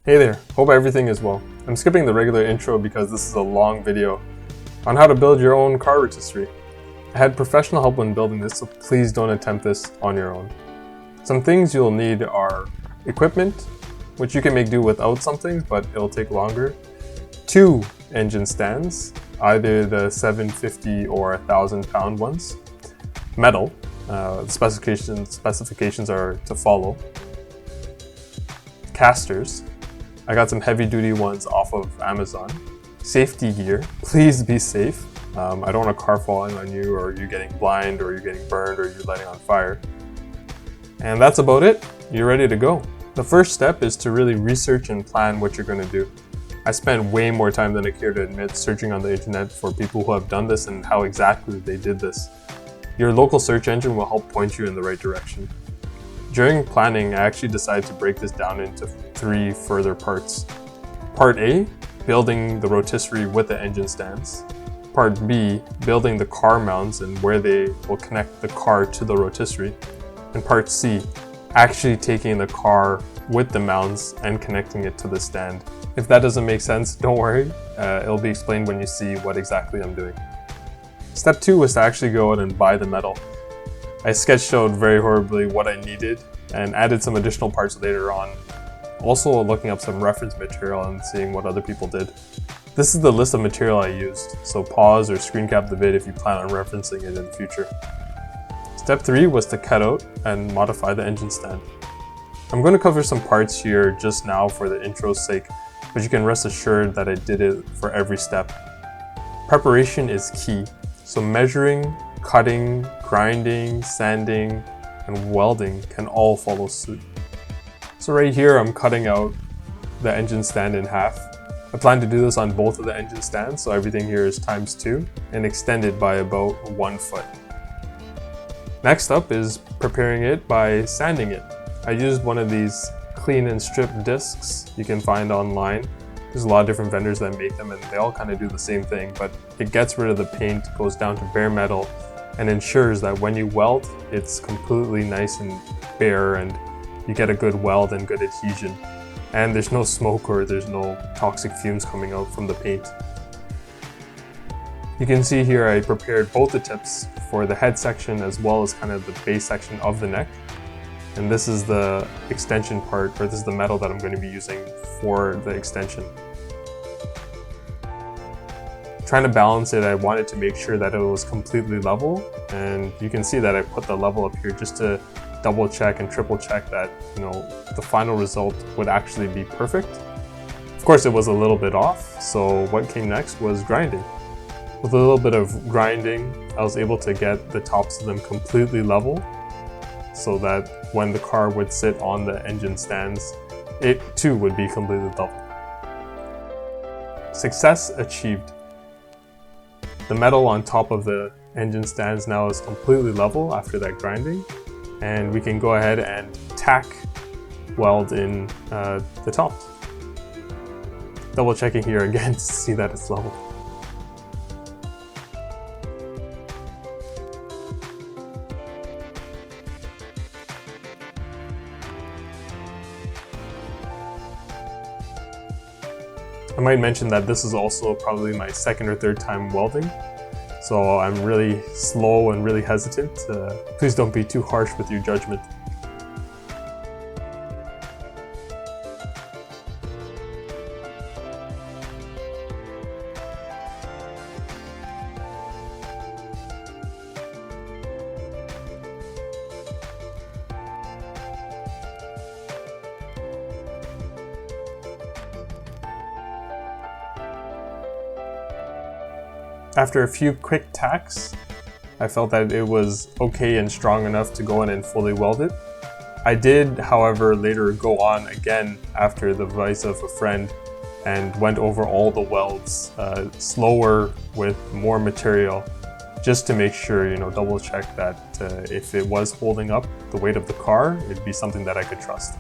Hey there, hope everything is well. I'm skipping the regular intro because this is a long video on how to build your own car rotisserie. I had professional help when building this, so please don't attempt this on your own. Some things you'll need are equipment, which you can make do without some things, but it'll take longer. 2 engine stands, either the 750 or 1,000 pound ones. Metal, the specifications are to follow. Casters. I got some heavy duty ones off of Amazon. Safety gear, please be safe. I don't want a car falling on you, or you getting blind, or you getting burned, or you lighting on fire. And that's about it. You're ready to go. The first step is to really research and plan what you're going to do. I spent way more time than I care to admit searching on the internet for people who have done this and how exactly they did this. Your local search engine will help point you in the right direction. During planning, I actually decided to break this down into 3 further parts. Part A, building the rotisserie with the engine stands. Part B, building the car mounts and where they will connect the car to the rotisserie. And Part C, actually taking the car with the mounts and connecting it to the stand. If that doesn't make sense, don't worry. It'll be explained when you see what exactly I'm doing. Step 2 was to actually go out and buy the metal. I sketched out very horribly what I needed and added some additional parts later on. Also looking up some reference material and seeing what other people did. This is the list of material I used, so pause or screen cap the vid if you plan on referencing it in the future. Step 3 was to cut out and modify the engine stand. I'm going to cover some parts here just now for the intro's sake, but you can rest assured that I did it for every step. Preparation is key, so measuring, cutting, grinding, sanding, and welding can all follow suit. So right here I'm cutting out the engine stand in half. I plan to do this on both of the engine stands, so everything here is ×2 and extended by about 1 foot. Next up is preparing it by sanding it. I used one of these clean and strip discs you can find online. There's a lot of different vendors that make them and they all kind of do the same thing, but it gets rid of the paint, goes down to bare metal, and ensures that when you weld, it's completely nice and bare and you get a good weld and good adhesion. And there's no smoke or there's no toxic fumes coming out from the paint. You can see here I prepared both the tips for the head section as well as kind of the base section of the neck. And this is the extension part, or this is the metal that I'm going to be using for the extension. Trying to balance it, I wanted to make sure that it was completely level, and you can see that I put the level up here just to double check and triple check that, the final result would actually be perfect. Of course, it was a little bit off, so what came next was grinding. With a little bit of grinding, I was able to get the tops of them completely level, so that when the car would sit on the engine stands, it too would be completely level. Success achieved. The metal on top of the engine stands now is completely level after that grinding, and we can go ahead and tack weld in the tops. Double checking here again to see that it's level. I might mention that this is also probably my 2nd or 3rd time welding, so I'm really slow and really hesitant. Please don't be too harsh with your judgment. After a few quick tacks, I felt that it was okay and strong enough to go in and fully weld it. I did, however, later go on again after the advice of a friend and went over all the welds slower with more material, just to make sure, double check that if it was holding up the weight of the car, it'd be something that I could trust.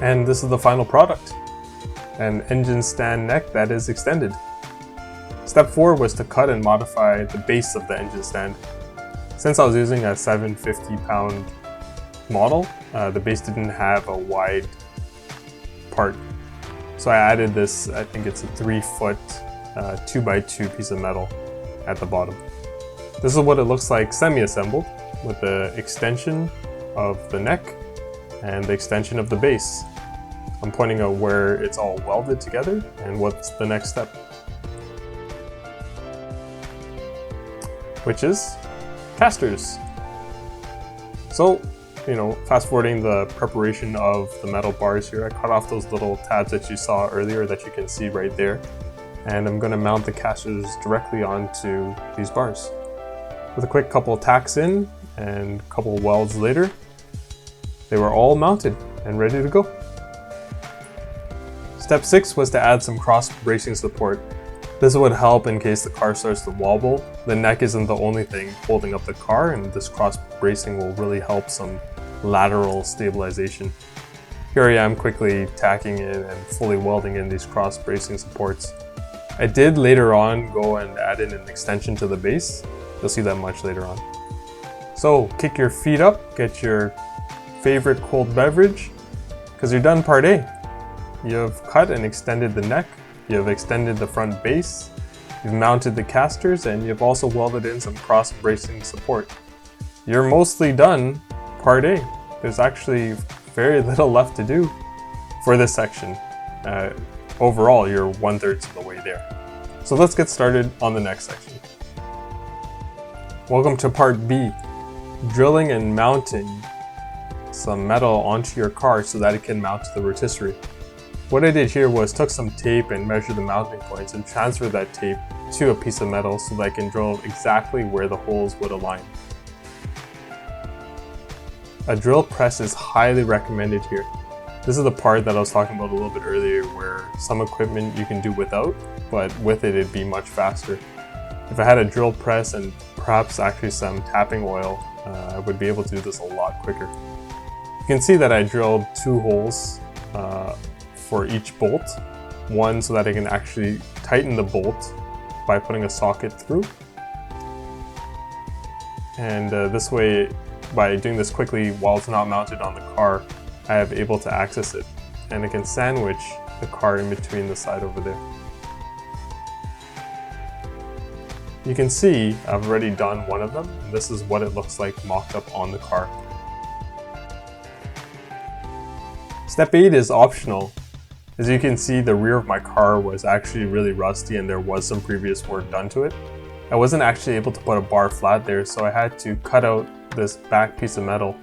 And this is the final product. An engine stand neck that is extended. Step 4 was to cut and modify the base of the engine stand. Since I was using a 750 pound model, the base didn't have a wide part. So I added this, I think it's a 3-foot 2x2 piece of metal at the bottom. This is what it looks like semi-assembled, with the extension of the neck and the extension of the base. I'm pointing out where it's all welded together and what's the next step, which is casters. So, fast forwarding the preparation of the metal bars here, I cut off those little tabs that you saw earlier that you can see right there, and I'm going to mount the casters directly onto these bars. With a quick couple tacks in and a couple welds later, they were all mounted and ready to go. Step 6 was to add some cross bracing support. This would help in case the car starts to wobble. The neck isn't the only thing holding up the car, and this cross bracing will really help some lateral stabilization. Here I am quickly tacking in and fully welding in these cross bracing supports. I did later on go and add in an extension to the base. You'll see that much later on. So kick your feet up, get your favorite cold beverage, because you're done part A. You've cut and extended the neck, you've extended the front base, you've mounted the casters, and you've also welded in some cross bracing support. You're mostly done part A. There's actually very little left to do for this section. Overall, you're 1/3 of the way there. So let's get started on the next section. Welcome to part B, drilling and mounting some metal onto your car so that it can mount to the rotisserie. What I did here was took some tape and measured the mounting points and transferred that tape to a piece of metal so that I can drill exactly where the holes would align. A drill press is highly recommended here. This is the part that I was talking about a little bit earlier, where some equipment you can do without, but with it it'd be much faster. If I had a drill press and perhaps actually some tapping oil, I would be able to do this a lot quicker. You can see that I drilled 2 holes for each bolt. One so that I can actually tighten the bolt by putting a socket through. And this way, by doing this quickly while it's not mounted on the car, I am able to access it. And I can sandwich the car in between the side over there. You can see I've already done one of them, and this is what it looks like mocked up on the car. Step 8 is optional. As you can see, the rear of my car was actually really rusty and there was some previous work done to it. I wasn't actually able to put a bar flat there, so I had to cut out this back piece of metal.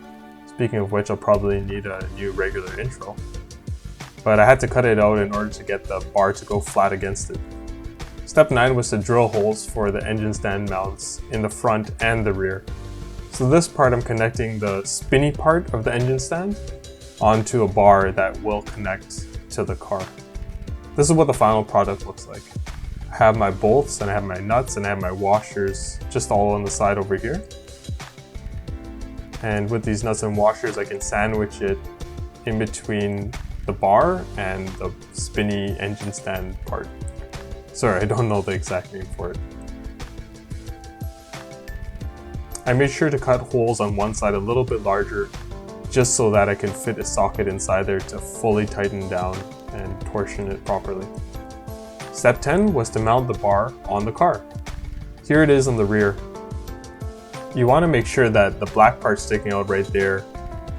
Speaking of which, I'll probably need a new regular intro. But I had to cut it out in order to get the bar to go flat against it. Step 9 was to drill holes for the engine stand mounts in the front and the rear. So this part, I'm connecting the spinny part of the engine stand onto a bar that will connect to the car. This is what the final product looks like. I have my bolts and I have my nuts and I have my washers just all on the side over here. And with these nuts and washers, I can sandwich it in between the bar and the spinny engine stand part. Sorry, I don't know the exact name for it. I made sure to cut holes on one side a little bit larger, just so that I can fit a socket inside there to fully tighten down and torsion it properly. Step 10 was to mount the bar on the car. Here it is on the rear. You want to make sure that the black part sticking out right there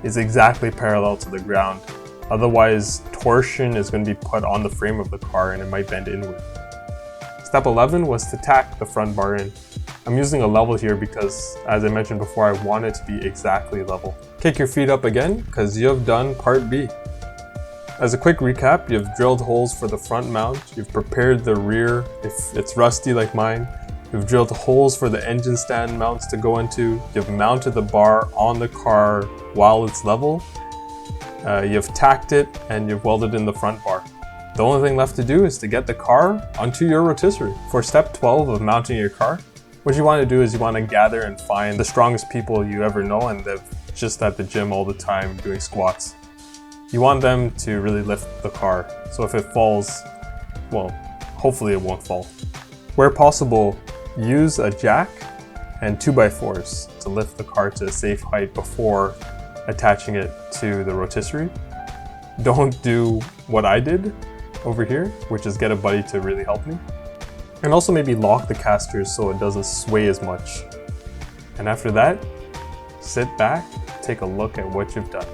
is exactly parallel to the ground. Otherwise, torsion is going to be put on the frame of the car and it might bend inward. Step 11 was to tack the front bar in. I'm using a level here because, as I mentioned before, I want it to be exactly level. Kick your feet up again, because you've done part B. As a quick recap, you've drilled holes for the front mount, you've prepared the rear if it's rusty like mine, you've drilled holes for the engine stand mounts to go into, you've mounted the bar on the car while it's level, you've tacked it, and you've welded in the front bar. The only thing left to do is to get the car onto your rotisserie. For step 12 of mounting your car, what you want to do is you want to gather and find the strongest people you ever know, and they're just at the gym all the time doing squats. You want them to really lift the car, so if it falls, well, hopefully it won't fall. Where possible, use a jack and 2x4s to lift the car to a safe height before attaching it to the rotisserie. Don't do what I did over here, which is get a buddy to really help me. And also maybe lock the casters so it doesn't sway as much. And after that, sit back, take a look at what you've done.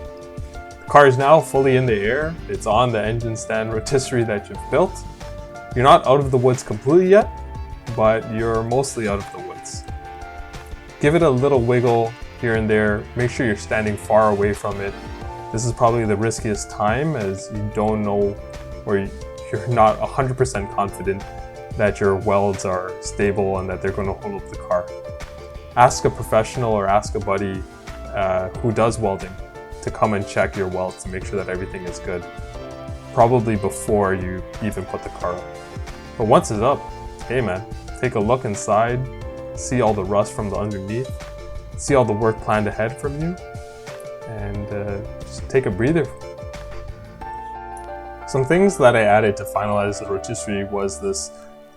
The car is now fully in the air. It's on the engine stand rotisserie that you've built. You're not out of the woods completely yet, but you're mostly out of the woods. Give it a little wiggle here and there. Make sure you're standing far away from it. This is probably the riskiest time, as you don't know, or you're not 100% confident that your welds are stable and that they're going to hold up the car. Ask a professional or ask a buddy who does welding to come and check your welds to make sure that everything is good, probably before you even put the car up. But once it's up, hey man, take a look inside, see all the rust from the underneath, see all the work planned ahead from you, and just take a breather. Some things that I added to finalize the rotisserie was this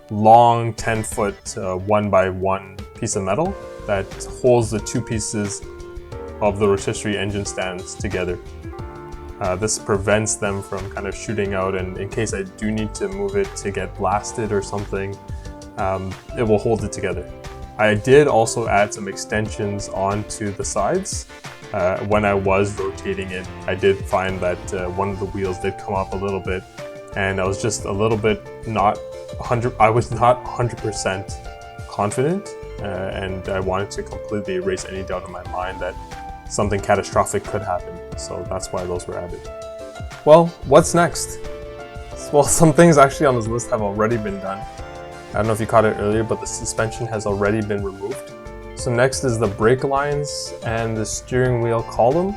long 10-foot 1x1 piece of metal that holds the two pieces of the rotisserie engine stands together. This prevents them from kind of shooting out, and in case I do need to move it to get blasted or something, it will hold it together. I did also add some extensions onto the sides. When I was rotating it, I did find that one of the wheels did come up a little bit, and I was just a little bit I was not 100% confident, and I wanted to completely erase any doubt in my mind that something catastrophic could happen. So that's why those were added. Well, what's next? Well, some things actually on this list have already been done. I don't know if you caught it earlier, but the suspension has already been removed. So next is the brake lines and the steering wheel column.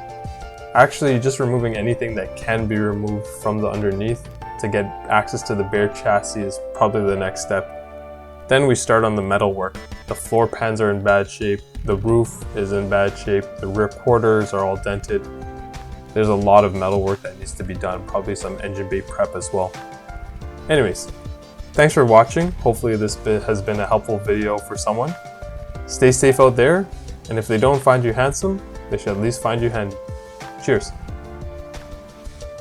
Actually, just removing anything that can be removed from the underneath to get access to the bare chassis is probably the next step. Then we start on the metal work. The floor pans are in bad shape, the roof is in bad shape, the rear quarters are all dented. There's a lot of metal work that needs to be done, probably some engine bay prep as well. Anyways, thanks for watching. Hopefully this has been a helpful video for someone. Stay safe out there, and if they don't find you handsome, they should at least find you handy. Cheers.